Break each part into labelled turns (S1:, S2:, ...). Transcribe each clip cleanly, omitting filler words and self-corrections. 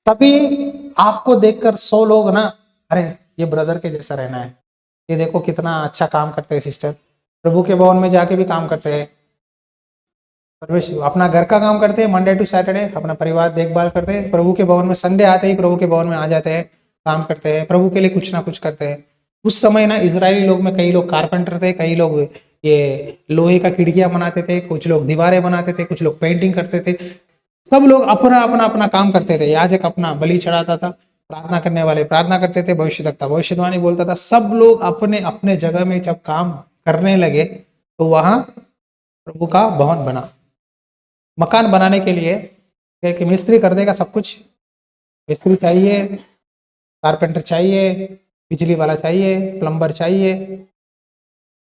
S1: तभी आपको देखकर 100 लोग ना, अरे ये ब्रदर के जैसा रहना है, ये देखो कितना अच्छा काम करते हैं सिस्टर, प्रभु के भवन में जाके भी काम करते हैं, परमेश्वर अपना घर का काम करते हैं, मंडे टू सैटरडे अपना परिवार देखभाल करते हैं, प्रभु के भवन में संडे आते ही प्रभु के भवन में आ जाते हैं, काम करते हैं, प्रभु के लिए कुछ ना कुछ करते हैं। उस समय ना इजरायली लोग में कई लोग कारपेंटर थे, कई लोग ये लोहे का खिड़कियां बनाते थे, कुछ लोग दीवारें बनाते थे, कुछ लोग पेंटिंग करते थे। सब लोग अपना अपना अपना काम करते थे। याजक अपना बलि चढ़ाता था, प्रार्थना करने वाले प्रार्थना करते थे, भविष्यद्वक्ता भविष्यवाणी बोलता था। सब लोग अपने अपने जगह में जब काम करने लगे तो वहां प्रभु का भवन बना। मकान बनाने के लिए कि मिस्त्री कर देगा सब कुछ, मिस्त्री चाहिए, कारपेंटर चाहिए, बिजली वाला चाहिए, प्लम्बर चाहिए,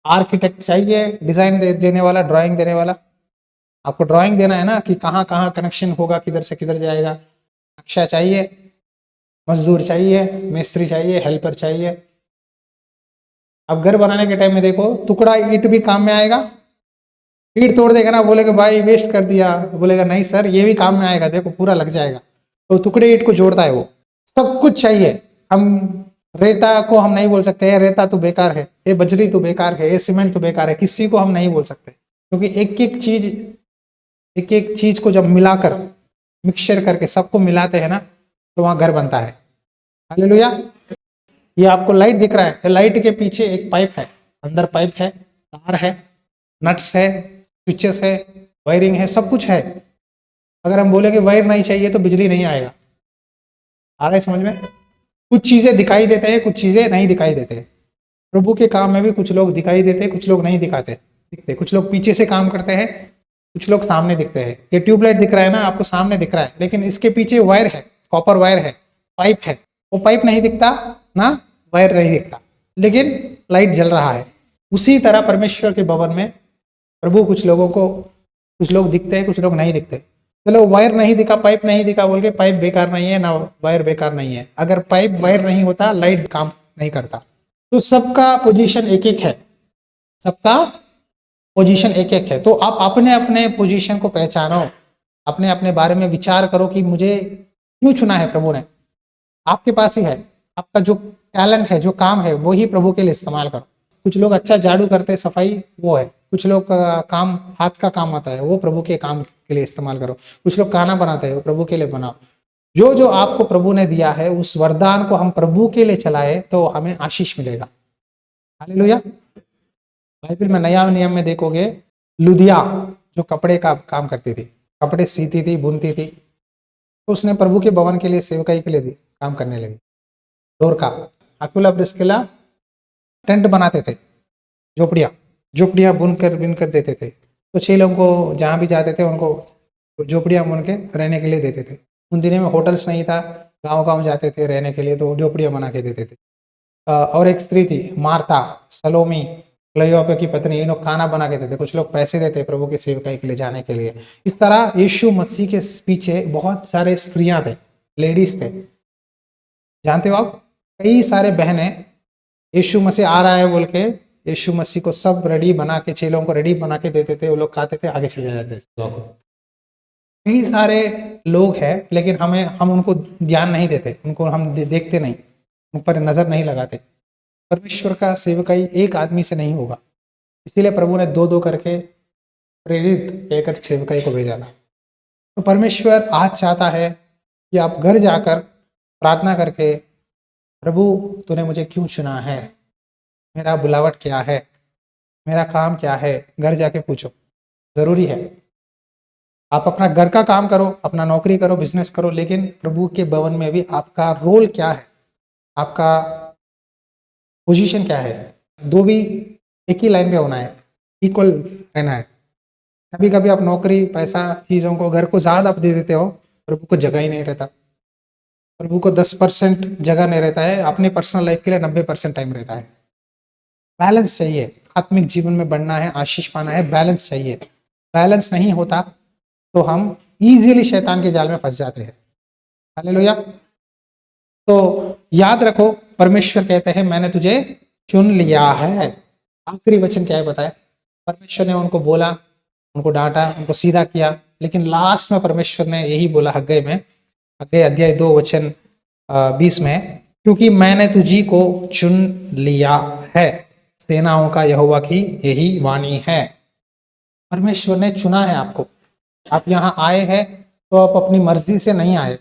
S1: आर्किटेक्ट चाहिए, डिजाइन देने वाला, ड्राइंग देने वाला। आपको ड्राइंग देना है ना कि कहाँ कहाँ कनेक्शन होगा, किधर से किधर जाएगा। नक्शा चाहिए, मजदूर चाहिए, मिस्त्री चाहिए, हेल्पर चाहिए। अब घर बनाने के टाइम में देखो, टुकड़ा ईंट भी काम में आएगा। ईंट तोड़ देगा ना, बोलेगा भाई वेस्ट कर दिया, बोलेगा नहीं सर ये भी काम में आएगा, देखो पूरा लग जाएगा। तो टुकड़े ईंट को जोड़ता है वो। सब कुछ चाहिए। हम रेता को हम नहीं बोल सकते है रेता तो बेकार है, ये बजरी तो बेकार है, ये सीमेंट तो बेकार है, किसी को हम नहीं बोल सकते, क्योंकि एक एक चीज को जब मिलाकर मिक्सचर करके सबको मिलाते हैं ना तो वहां घर बनता है। हालेलुया। ये आपको लाइट दिख रहा है, लाइट के पीछे एक पाइप है, अंदर पाइप है, तार है, नट्स है, स्विचेस है, वायरिंग है, सब कुछ है। अगर हम बोले कि वायर नहीं चाहिए तो बिजली नहीं आएगा। आ रहा है समझ में? कुछ चीजें दिखाई देते हैं, कुछ चीजें नहीं दिखाई देते। प्रभु के काम में भी कुछ लोग दिखाई देते, कुछ लोग नहीं दिखते। कुछ लोग पीछे से काम करते हैं, कुछ लोग सामने दिखते हैं। ये ट्यूबलाइट दिख रहा है ना आपको, सामने दिख रहा है, लेकिन इसके पीछे वायर है, कॉपर वायर है, पाइप है। वो पाइप नहीं दिखता ना, वायर नहीं दिखता, लेकिन लाइट जल रहा है। उसी तरह परमेश्वर के भवन में प्रभु कुछ लोग दिखते हैं, कुछ लोग नहीं दिखते। चलो वायर नहीं दिखा, पाइप नहीं दिखा बोल के पाइप बेकार नहीं है ना, वायर बेकार नहीं है। अगर पाइप वायर नहीं होता लाइट काम नहीं करता। तो सबका पोजीशन एक एक है, सबका पोजीशन एक एक है। तो आप अपने अपने पोजीशन को पहचानो, अपने अपने बारे में विचार करो कि मुझे क्यों चुना है प्रभु ने। आपके पास ही है, आपका जो टैलेंट है, जो काम है, वो ही प्रभु के लिए इस्तेमाल करो। कुछ लोग अच्छा झाड़ू करते, सफाई वो है। कुछ लोग का काम हाथ का काम आता है, वो प्रभु के काम के लिए इस्तेमाल करो। कुछ लोग खाना बनाते हैं, वो प्रभु के लिए बनाओ। जो जो आपको प्रभु ने दिया है उस वरदान को हम प्रभु के लिए चलाए तो हमें आशीष मिलेगा। हालेलुया। बाइबल में नया नियम में देखोगे, लुदिया जो कपड़े का काम करती थी, कपड़े सीती थी, बुनती थी, तो उसने प्रभु के भवन के लिए सेवकाई के लिए काम करने लगी। डोरका, अक्विला प्रिस्किला टेंट बनाते थे, झोपड़ियाँ बुनकर देते थे। तो 6 लोगों को जहाँ भी जाते थे उनको झोपड़ियाँ बुन के रहने के लिए देते थे। उन दिनों में होटल्स नहीं था, गांव जाते थे रहने के लिए, तो झोपड़ियाँ बना के देते थे। और एक स्त्री थी मार्था, सलोमी, क्लियोपा की पत्नी, ये लोग खाना बना के देते। कुछ लोग पैसे देते प्रभु की सेवकाई के लिए जाने के लिए। इस तरह यीशु मसीह के पीछे बहुत सारे स्त्रियां थे, लेडीज थे। जानते हो आप, कई सारे बहने यीशु मसीह आ रहा है बोल के यीशु मसीह को सब रेडी बना के, चेलों को रेडी बना के देते थे। वो लोग खाते थे, आगे चले जाते थे। कई सारे लोग हैं, लेकिन हम उनको ध्यान नहीं देते, उनको हम देखते नहीं, उन पर नजर नहीं लगाते। परमेश्वर का सेवकाई एक आदमी से नहीं होगा, इसीलिए प्रभु ने 2-2 करके प्रेरित कहकर सेवकाई को भेजा था। तो परमेश्वर आज चाहता है कि आप घर जाकर प्रार्थना करके, प्रभु तूने मुझे क्यों चुना है, मेरा बुलावट क्या है, मेरा काम क्या है, घर जाके पूछो। जरूरी है। आप अपना घर का काम करो, अपना नौकरी करो, बिजनेस करो, लेकिन प्रभु के भवन में भी आपका रोल क्या है, आपका पोजीशन क्या है, दो भी एक ही लाइन पे होना है, इक्वल रहना है। कभी कभी आप नौकरी, पैसा, चीजों को, घर को ज्यादा आप दे देते हो, प्रभु को जगह ही नहीं रहता। प्रभु को 10% जगह नहीं रहता है, अपने पर्सनल लाइफ के लिए 90% टाइम रहता है। बैलेंस चाहिए, आत्मिक जीवन में बढ़ना है, आशीष पाना है, बैलेंस चाहिए। बैलेंस नहीं होता तो हम इजीली शैतान के जाल में फंस जाते हैं। हालेलुया। तो याद रखो, परमेश्वर कहते हैं मैंने तुझे चुन लिया है। आखिरी वचन क्या है बताए? परमेश्वर ने उनको बोला, उनको डांटा, उनको सीधा किया, लेकिन लास्ट में परमेश्वर ने यही बोला हग्गई में, आगे अध्याय 2 वचन 20 में, क्योंकि मैंने तुझी को चुन लिया है, सेनाओं का यहोवा की यही वाणी है। परमेश्वर ने चुना है आपको। आप यहाँ आए हैं तो आप अपनी मर्जी से नहीं आए।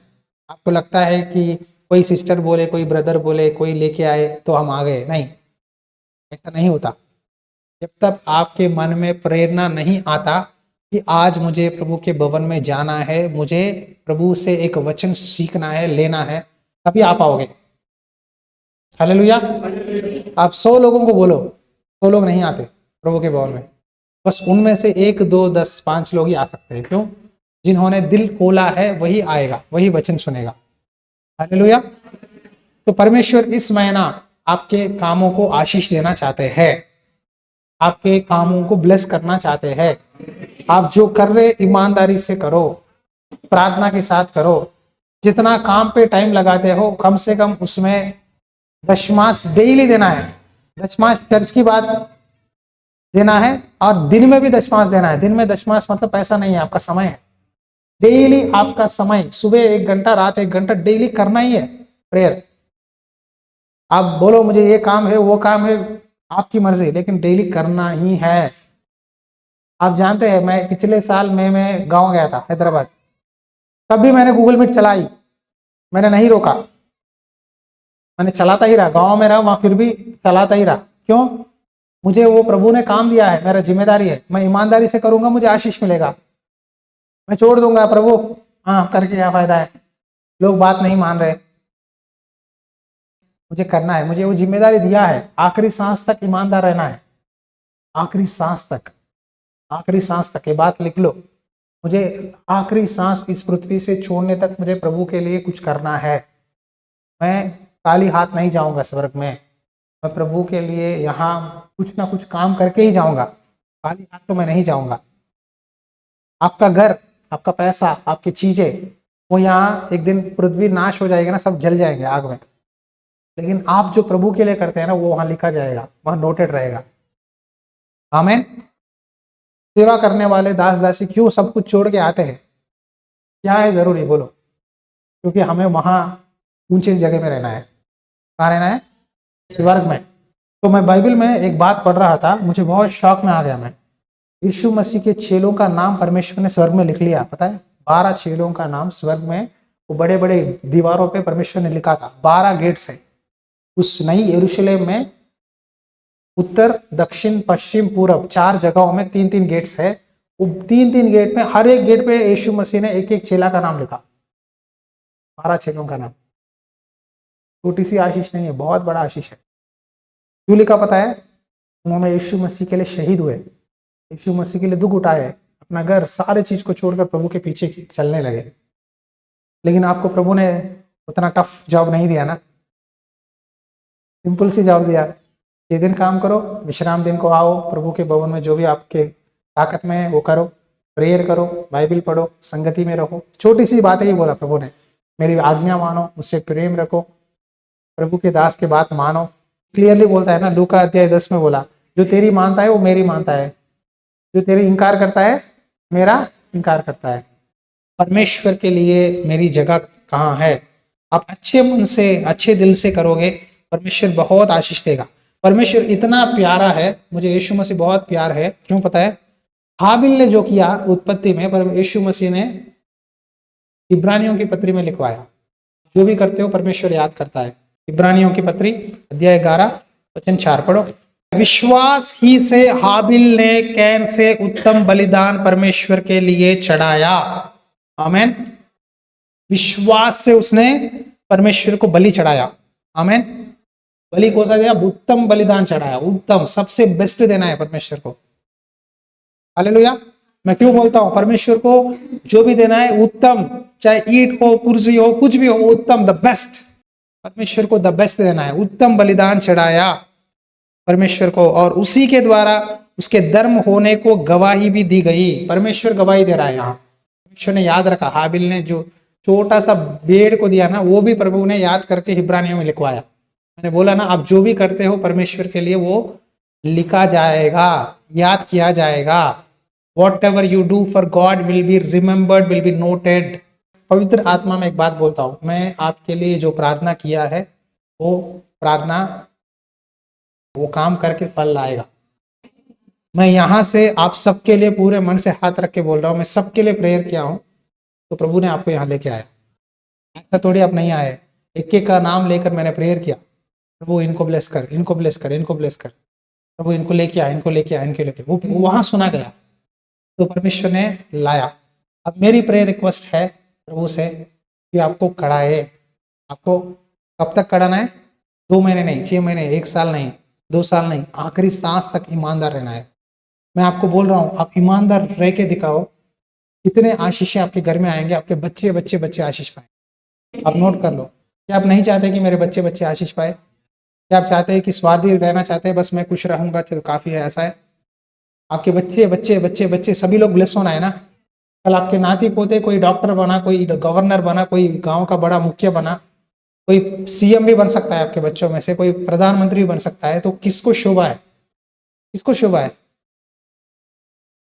S1: आपको लगता है कि कोई सिस्टर बोले, कोई ब्रदर बोले, कोई लेके आए तो हम आ गए, नहीं, ऐसा नहीं होता। जब तक आपके मन में प्रेरणा नहीं आता कि आज मुझे प्रभु के भवन में जाना है, मुझे प्रभु से एक वचन सीखना है, लेना है, तभी आप आओगे। हालेलुया। आप 100 लोगों को बोलो, 100 लोग नहीं आते प्रभु के भवन में। बस उनमें से 1, 2, 10, 5 लोग ही आ सकते हैं। क्यों? जिन्होंने दिल खोला है वही आएगा, वही वचन सुनेगा। हालेलुया। तो परमेश्वर इस महीना आपके कामों को आशीष देना चाहते हैं, आपके कामों को ब्लेस करना चाहते हैं। आप जो कर रहे ईमानदारी से करो, प्रार्थना के साथ करो। जितना काम पे टाइम लगाते हो, कम से कम उसमें दशमांश डेली देना है। दशमांश चर्च की बात देना है, और दिन में भी दशमांश देना है। दिन में दशमांश मतलब पैसा नहीं है, आपका समय है। डेली आपका समय, सुबह 1 घंटा, रात 1 घंटा, डेली करना ही है प्रेयर। आप बोलो मुझे ये काम है, वो काम है, आपकी मर्जी, लेकिन डेली करना ही है। आप जानते हैं, मैं पिछले साल मैं गांव गया था, हैदराबाद। तब भी मैंने गूगल मीट चलाई, मैंने नहीं रोका, मैंने चलाता ही रहा। गांव में रहा वहां, फिर भी चलाता ही रहा। क्यों? मुझे वो प्रभु ने काम दिया है, मेरा जिम्मेदारी है। मैं ईमानदारी से करूंगा, मुझे आशीष मिलेगा। मैं छोड़ दूंगा प्रभु, हाँ करके क्या फायदा है, लोग बात नहीं मान रहे। मुझे करना है, मुझे वो जिम्मेदारी दिया है। आखिरी सांस तक ईमानदार रहना है, आखिरी सांस तक, आखिरी सांस तक। ये बात लिख लो, मुझे आखिरी सांस इस पृथ्वी से छोड़ने तक मुझे प्रभु के लिए कुछ करना है। मैं खाली हाथ नहीं जाऊंगा स्वर्ग में। मैं प्रभु के लिए यहाँ कुछ ना कुछ काम करके ही जाऊंगा, खाली हाथ तो मैं नहीं जाऊंगा। आपका घर, आपका पैसा, आपकी चीजें, वो यहाँ एक दिन पृथ्वी नाश हो जाएगी ना, सब जल जाएंगे आग में। लेकिन आप जो प्रभु के लिए करते हैं ना, वो वहां लिखा जाएगा, वहां नोटेड रहेगा। आमीन। सेवा करने वाले दास दासी क्यों सब कुछ छोड़ के आते हैं? क्या है जरूरी? बोलो। क्योंकि हमें वहां ऊंचे जगह में रहना है। कहाँ रहना है? स्वर्ग में। तो मैं बाइबल में एक बात पढ़ रहा था, मुझे बहुत शौक में आ गया। मैं यीशु मसीह के चेलों का नाम परमेश्वर ने स्वर्ग में लिख लिया। पता है, 12 चेलों का नाम स्वर्ग में, वो बड़े बड़े दीवारों पे परमेश्वर ने लिखा था। 12 गेट्स है उस नई यरूशलेम में। उत्तर, दक्षिण, पश्चिम, पूरब, 4 जगहों में 3-3 गेट्स है। वो 3-3 गेट में, हर एक गेट पे यीशु मसीह ने एक एक चेला का नाम लिखा। 12 चेलों का नाम। छोटी सी आशीष नहीं है, बहुत बड़ा आशीष है। क्यों लिखा पता है? उन्होंने यीशु मसीह के लिए शहीद हुए, यीशु मसीह के लिए दुख उठाए, अपना घर, सारे चीज को छोड़कर प्रभु के पीछे चलने लगे। लेकिन आपको प्रभु ने उतना टफ जॉब नहीं दिया ना, सिंपल सी जॉब दिया। ये दिन काम करो, विश्राम दिन को आओ, प्रभु के भवन में जो भी आपके ताकत में है वो करो, प्रेयर करो, बाइबल पढ़ो, संगति में रहो। छोटी सी बात ही बोला प्रभु ने, मेरी आज्ञा मानो, मुझसे प्रेम रखो, प्रभु के दास के बात मानो। क्लियरली बोलता है ना, लूका अध्याय 10 में बोला, जो तेरी मानता है वो मेरी मानता है, जो तेरी इनकार करता है मेरा इनकार करता है। परमेश्वर के लिए मेरी जगह कहाँ है? आप अच्छे मन से, अच्छे दिल से करोगे, परमेश्वर बहुत आशीष देगा। परमेश्वर इतना प्यारा है, मुझे यीशु मसीह बहुत प्यार है। क्यों पता है? हाबिल ने जो किया उत्पत्ति में, पर यीशु मसीह ने इब्रानियों की पत्री में लिखवाया। जो भी करते हो परमेश्वर याद करता है। इब्रानियों की पत्री अध्याय 11 वचन 4 पढ़ो। विश्वास ही से हाबिल ने कैन से उत्तम बलिदान परमेश्वर के लिए चढ़ाया। आमेन। विश्वास से उसने परमेश्वर को बलि चढ़ाया। आमेन। बलि कौन सा दिया? उत्तम बलिदान चढ़ाया। उत्तम, सबसे बेस्ट देना है परमेश्वर को। हालेलुया। मैं क्यों बोलता हूं, परमेश्वर को जो भी देना है उत्तम, चाहे ईंट हो, कुर्सी हो, कुछ भी हो, उत्तम, द बेस्ट। परमेश्वर को द बेस्ट देना है। उत्तम बलिदान चढ़ाया परमेश्वर को, और उसी के द्वारा उसके धर्म होने को गवाही भी दी गई। परमेश्वर गवाही दे रहा है यहाँ। परमेश्वर ने याद रखा। हाबिल ने जो छोटा सा भेड़ को दिया ना, वो भी प्रभु ने याद करके इब्रानियों में लिखवाया। मैंने बोला ना, आप जो भी करते हो परमेश्वर के लिए वो लिखा जाएगा, याद किया जाएगा। Whatever you do for God will be remembered, will be noted. पवित्र आत्मा में एक बात बोलता हूं, मैं आपके लिए जो प्रार्थना किया है वो प्रार्थना वो काम करके फल लाएगा। मैं यहाँ से आप सबके लिए पूरे मन से हाथ रख के बोल रहा हूँ, मैं सबके लिए प्रेयर किया हूँ तो प्रभु ने आपको यहाँ लेके आया। ऐसा थोड़ी आप नहीं आए, एक एक का नाम लेकर मैंने प्रेयर किया, प्रभु इनको ब्लेस कर, इनको ब्लेस कर, इनको ब्लेस कर, प्रभु इनको लेके आ, इनको लेके आ, इनको लेके, वो वहां सुना गया तो परमेश्वर ने लाया। अब मेरी प्रेयर रिक्वेस्ट है प्रभु से कि आपको कढ़ाए। आपको कब तक कढ़ाना है? 2 महीने नहीं, 6 महीने, 1 साल नहीं, 2 साल नहीं, आखिरी सांस तक ईमानदार रहना है। मैं आपको बोल रहा हूँ, आप ईमानदार रह के दिखाओ, कितने आशीषें आपके घर में आएंगे, आपके बच्चे बच्चे बच्चे आशीष पाए। आप नोट कर लो। क्या आप नहीं चाहते कि मेरे बच्चे बच्चे आशीष पाए? क्या आप चाहते हैं कि स्वार्थी रहना चाहते हैं, बस मैं खुश रहूंगा तो काफी है? ऐसा है? आपके बच्चे बच्चे बच्चे बच्चे सभी लोग ब्लेस होना है ना। कल आपके नाती पोते कोई डॉक्टर बना, कोई गवर्नर बना, कोई गांव का बड़ा मुखिया बना, कोई सीएम भी बन सकता है आपके बच्चों में से, कोई प्रधानमंत्री भी बन सकता है, तो किसको शोभा है? किसको शोभा है?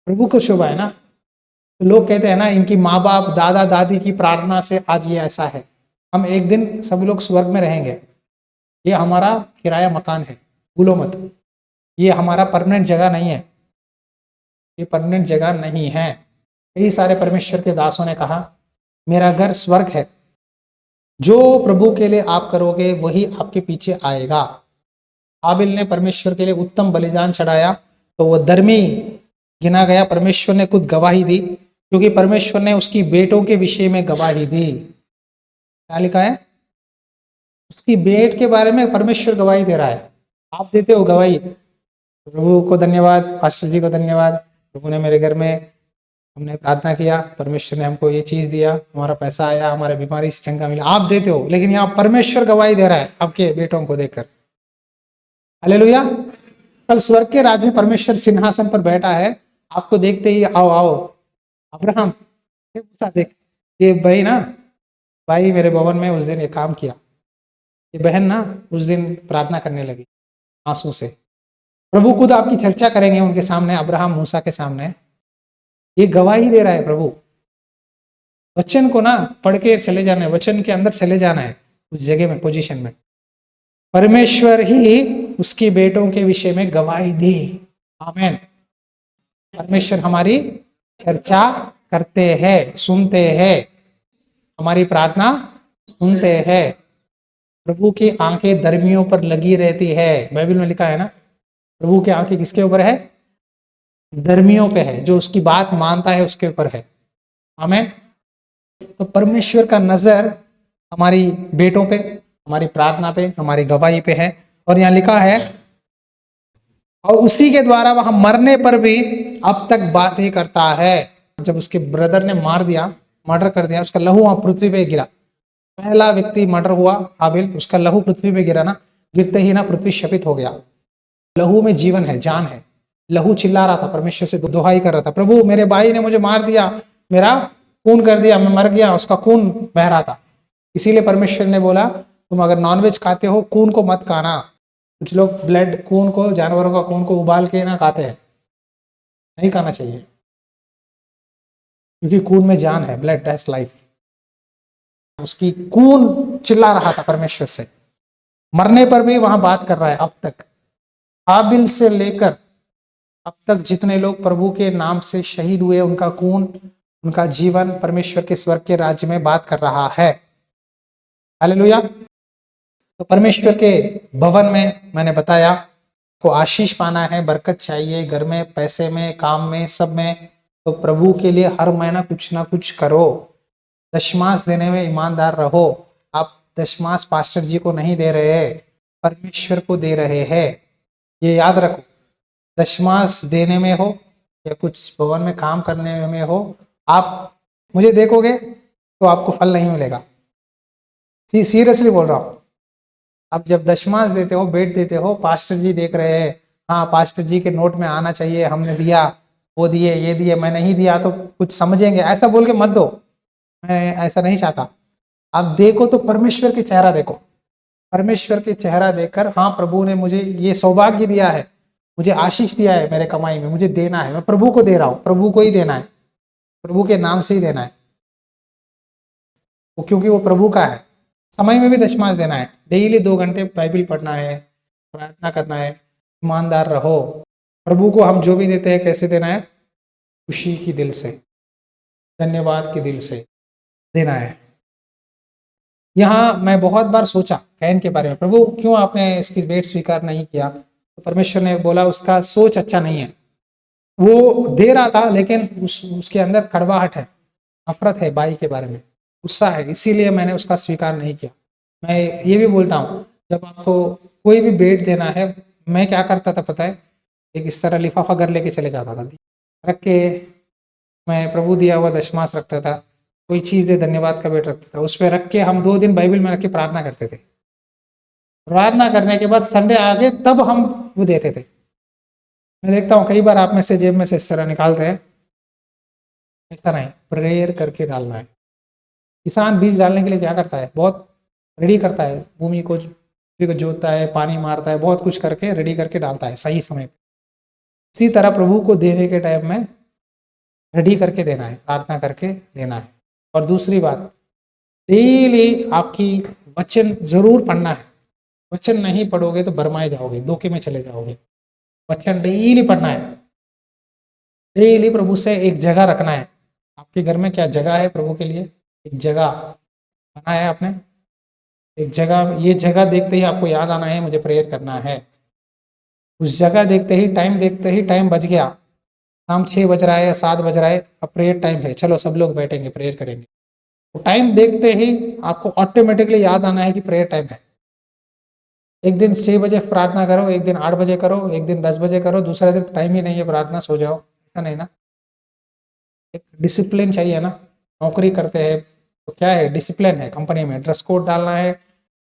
S1: प्रभु को शोभा है ना। तो लोग कहते हैं ना, इनकी माँ बाप दादा दादी की प्रार्थना से आज ये ऐसा है। हम एक दिन सभी लोग स्वर्ग में रहेंगे। ये हमारा किराया मकान है, भूलो मत। ये हमारा परमानेंट जगह नहीं है, ये परमानेंट जगह नहीं है। कई सारे परमेश्वर के दासों ने कहा मेरा घर स्वर्ग है। जो प्रभु के लिए आप करोगे वही आपके पीछे आएगा। हाबिल ने परमेश्वर के लिए उत्तम बलिदान चढ़ाया तो वो धर्मी गिना गया। परमेश्वर ने खुद गवाही दी, क्योंकि परमेश्वर ने उसकी बेटों के विषय में गवाही दी। क्या लिखा है? उसकी बेट के बारे में परमेश्वर गवाही दे रहा है। आप देते हो गवाही। प्रभु को धन्यवाद, पास्टर जी को धन्यवाद, प्रभु ने मेरे घर में, हमने प्रार्थना किया, परमेश्वर ने हमको ये चीज दिया, हमारा पैसा आया, हमारे बीमारी से चंगा मिला। आप देते हो, लेकिन यहाँ परमेश्वर गवाही दे रहा है आपके बेटों को देखकर। हालेलुया। कल स्वर्ग के राज्य में परमेश्वर सिंहासन पर बैठा है, आपको देखते ही आओ आओ अब्राहम, देख ये भाई ना, भाई मेरे भवन में उस दिन ये काम किया, ये बहन ना उस दिन प्रार्थना करने लगी आंसू से। प्रभु खुद आपकी चर्चा करेंगे उनके सामने, अब्राहम मूसा के सामने। ये गवाही दे रहा है प्रभु। वचन को ना पढ़ के चले जाना है, वचन के अंदर चले जाना है, उस जगह में, पोजीशन में। परमेश्वर ही उसकी बेटों के विषय में गवाही दी। आमीन। परमेश्वर हमारी चर्चा करते हैं, सुनते हैं, हमारी प्रार्थना सुनते हैं। प्रभु की आंखें धर्मियों पर लगी रहती है। बाइबल में लिखा है ना, प्रभु की आंखें किसके ऊपर है? धर्मियों पे है, जो उसकी बात मानता है उसके ऊपर है। आमीन। तो परमेश्वर का नजर हमारी बेटों पे, हमारी प्रार्थना पे, हमारी गवाही पे है। और यहाँ लिखा है, और उसी के द्वारा वह मरने पर भी अब तक बात ही करता है। जब उसके ब्रदर ने मार दिया, मर्डर कर दिया, उसका लहू वहां पृथ्वी पे गिरा, पहला व्यक्ति मर्डर हुआ हाबिल, उसका लहू पृथ्वी पे गिरा ना, गिरते ही ना पृथ्वी शपित हो गया। लहू में जीवन है, जान है। लहू चिल्ला रहा था, परमेश्वर से दुहाई कर रहा था, प्रभु मेरे भाई ने मुझे मार दिया, मेरा खून कर दिया, मैं मर गया, उसका खून बह रहा था। इसीलिए परमेश्वर ने बोला तुम अगर नॉनवेज खाते हो खून को मत खाना। कुछ लोग ब्लड, खून को, जानवरों का खून को उबाल के ना खाते हैं, नहीं खाना चाहिए, क्योंकि खून में जान है, ब्लड हैज लाइफ। उसकी खून चिल्ला रहा था परमेश्वर से, मरने पर भी वहां बात कर रहा है। अब तक हाबिल से लेकर अब तक जितने लोग प्रभु के नाम से शहीद हुए, उनका खून, उनका जीवन परमेश्वर के स्वर्ग के राज्य में बात कर रहा है। हालेलुया। तो परमेश्वर के भवन में मैंने बताया को आशीष पाना है, बरकत चाहिए, घर में, पैसे में, काम में, सब में, तो प्रभु के लिए हर महीना कुछ ना कुछ करो। दशमांश देने में ईमानदार रहो। आप दशमांश पास्टर जी को नहीं दे रहे, परमेश्वर को दे रहे हैं, ये याद रखो। दशमांश देने में हो या कुछ भवन में काम करने में हो, आप मुझे देखोगे तो आपको फल नहीं मिलेगा। सीरियसली बोल रहा हूँ। अब जब दशमांश देते हो, भेंट देते हो, पास्टर जी देख रहे हैं, हाँ पास्टर जी के नोट में आना चाहिए, हमने दिया, वो दिए, ये दिए, मैं नहीं दिया तो कुछ समझेंगे, ऐसा बोल के मत दो। मैं ऐसा नहीं चाहता। आप देखो तो परमेश्वर के चेहरा देखो, परमेश्वर के चेहरा देखकर, हाँ प्रभु ने मुझे ये सौभाग्य दिया है, मुझे आशीष दिया है, मेरे कमाई में मुझे देना है, मैं प्रभु को दे रहा हूँ, प्रभु को ही देना है, प्रभु के नाम से ही देना है। वो, क्योंकि वो प्रभु का है। समय में भी दशमांश देना है, डेली 2 घंटे बाइबल पढ़ना है, प्रार्थना करना है, ईमानदार रहो। प्रभु को हम जो भी देते हैं कैसे देना है? खुशी की दिल से, धन्यवाद के दिल से देना है। यहाँ मैं बहुत बार सोचा कैन के बारे में, प्रभु क्यों आपने इसकी भेंट स्वीकार नहीं किया? तो परमेश्वर ने बोला उसका सोच अच्छा नहीं है। वो दे रहा था लेकिन उसके अंदर कड़वाहट है, नफरत है भाई के बारे में, गुस्सा है, इसीलिए मैंने उसका स्वीकार नहीं किया। मैं ये भी बोलता हूँ, जब आपको कोई भी भेंट देना है, मैं क्या करता था पता है? एक इस तरह लिफाफा घर लेके चले जाता था, रख के मैं प्रभु दिया हुआ दशमांश रखता था, कोई चीज़ दे धन्यवाद का भेंट रखता था, उस पर रख के हम 2 दिन बाइबल में रख के प्रार्थना करते थे। प्रार्थना करने के बाद संडे आगे तब हम वो देते थे। मैं देखता हूँ कई बार आप में से जेब में से इस तरह निकालते हैं, ऐसा नहीं, प्रेयर करके डालना है। किसान बीज डालने के लिए क्या करता है? बहुत रेडी करता है, भूमि को जोतता है, पानी मारता है, बहुत कुछ करके रेडी करके डालता है सही समय पे। इसी तरह प्रभु को देने के टाइम में रेडी करके देना है, प्रार्थना करके देना है। और दूसरी बात, डेली आपकी वचन जरूर पढ़ना है। वचन नहीं पढ़ोगे तो भरमाए जाओगे, धोखे में चले जाओगे। वचन डेली पढ़ना है, डेली प्रभु से एक जगह रखना है। आपके घर में क्या जगह है प्रभु के लिए? एक जगह बनाया है आपने, एक जगह। ये जगह देखते ही आपको याद आना है मुझे प्रेयर करना है। उस जगह देखते ही, टाइम देखते ही, टाइम बज गया, शाम 6 बज रहा है या 7 बज रहा है, अब प्रेयर टाइम है, चलो सब लोग बैठेंगे प्रेयर करेंगे। तो टाइम देखते ही आपको ऑटोमेटिकली याद आना है कि प्रेयर टाइम है। एक दिन 6 बजे प्रार्थना करो, एक दिन 8 बजे करो, एक दिन 10 बजे करो, दूसरे दिन टाइम ही नहीं है प्रार्थना, सो जाओ, ऐसा नहीं ना। एक डिसिप्लिन चाहिए ना। नौकरी करते हैं तो क्या है? डिसिप्लिन है। कंपनी में ड्रेस कोड डालना है,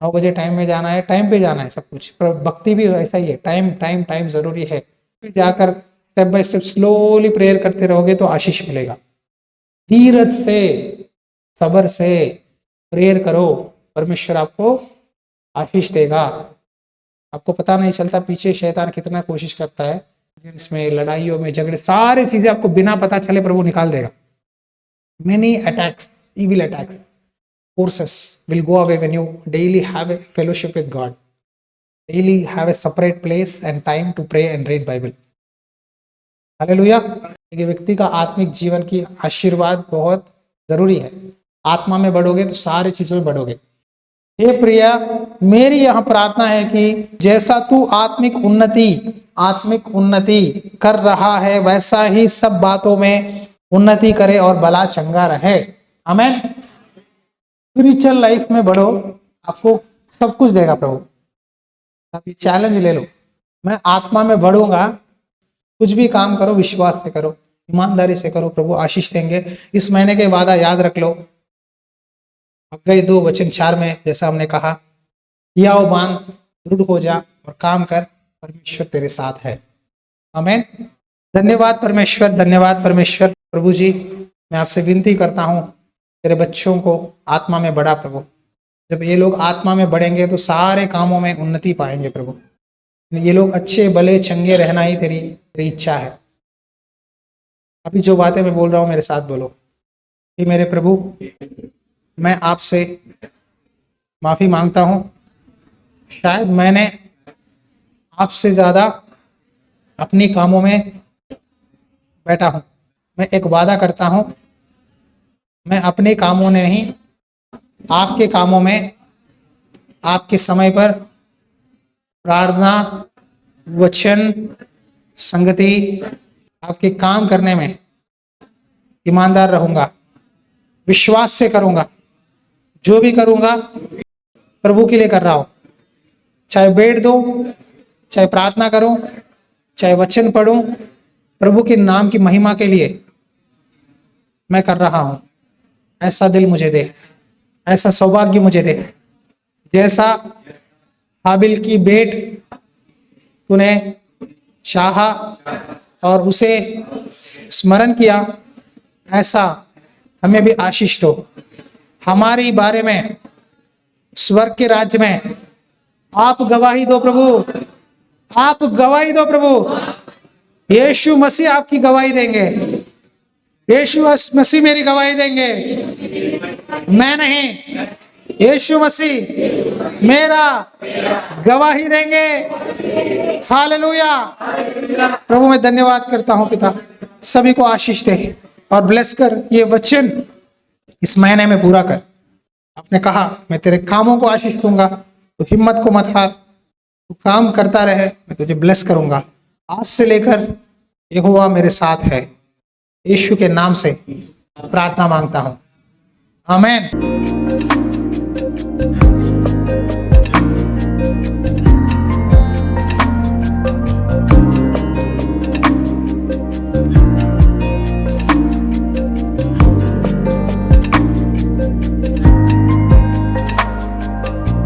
S1: 9 बजे टाइम में जाना है, टाइम पे जाना है, सब कुछ। पर भक्ति भी ऐसा ही है, टाइम टाइम टाइम जरूरी है। फिर जाकर step by step slowly prayer करते रहोगे तो आशीष मिलेगा। धीरज से, सब्र से प्रेयर करो, परमेश्वर आपको आशीष देगा। आपको पता नहीं चलता पीछे शैतान कितना कोशिश करता है, इसमें लड़ाइयों में, झगड़े, सारी चीजें आपको बिना पता चले प्रभु निकाल देगा। Many attacks, evil attacks, forces will go away when you daily have a fellowship with God, daily have a separate place and time to pray and read Bible. Hallelujah. एक व्यक्ति का आत्मिक जीवन की आशीर्वाद बहुत जरूरी है। आत्मा में बढ़ोगे तो सारी चीजों में बढ़ोगे। हे प्रिया, मेरी यह प्रार्थना है कि जैसा तू आत्मिक उन्नति कर रहा है, वैसा ही सब बातों में उन्नति करे और भला चंगा रहे। आमीन। स्पिरिचुअल लाइफ में बढ़ो, आपको सब कुछ देगा प्रभु। आप ये चैलेंज ले लो, मैं आत्मा में बढ़ूंगा। कुछ भी काम करो विश्वास से करो, ईमानदारी से करो, प्रभु आशीष देंगे। इस महीने के वादा याद रख लो। हग्गाई 2:4 में जैसा हमने कहा, किया हो बांध, दृढ़ हो जा और काम कर, परमेश्वर तेरे साथ है। आमीन। धन्यवाद परमेश्वर, धन्यवाद परमेश्वर। प्रभु जी, मैं आपसे विनती करता हूँ, तेरे बच्चों को आत्मा में बढ़ा प्रभु। जब ये लोग आत्मा में बढ़ेंगे तो सारे कामों में उन्नति पाएंगे प्रभु। ये लोग अच्छे भले चंगे रहना ही तेरी इच्छा है। अभी जो बातें मैं बोल रहा हूँ मेरे साथ बोलो कि मेरे प्रभु, मैं आपसे माफी मांगता हूँ, शायद मैंने आपसे ज्यादा अपनी कामों में बैठा हूँ। मैं एक वादा करता हूँ, मैं अपने कामों में नहीं, आपके कामों में, आपके समय पर प्रार्थना, वचन, संगति, आपके काम करने में ईमानदार रहूंगा, विश्वास से करूंगा। जो भी करूंगा प्रभु के लिए कर रहा हूं। चाहे बेड दो, चाहे प्रार्थना करूं, चाहे वचन पढ़ूं, प्रभु के नाम की महिमा के लिए मैं कर रहा हूं। ऐसा दिल मुझे दे, ऐसा सौभाग्य मुझे दे। जैसा हाबिल की भेंट तूने चाहा और उसे स्मरण किया, ऐसा हमें भी आशीष दो। हमारी बारे में स्वर्ग के राज्य में आप गवाही दो प्रभु, आप गवाही दो प्रभु। यीशु मसीह आपकी गवाही देंगे, यीशु मसीह मेरी गवाही देंगे। मैं नहीं, यीशु मसीह मेरा गवाही देंगे। हालेलुया। प्रभु मैं धन्यवाद करता हूं पिता, सभी को आशीष दे और ब्लेस कर, ये वचन इस महीने में पूरा कर। आपने कहा मैं तेरे कामों को आशीष दूंगा, तो हिम्मत को मत हार, तू काम करता रहे, मैं तुझे ब्लेस करूंगा। आज से लेकर यहोवा मेरे साथ है। यीशु के नाम से प्रार्थना मांगता हूं, आमीन।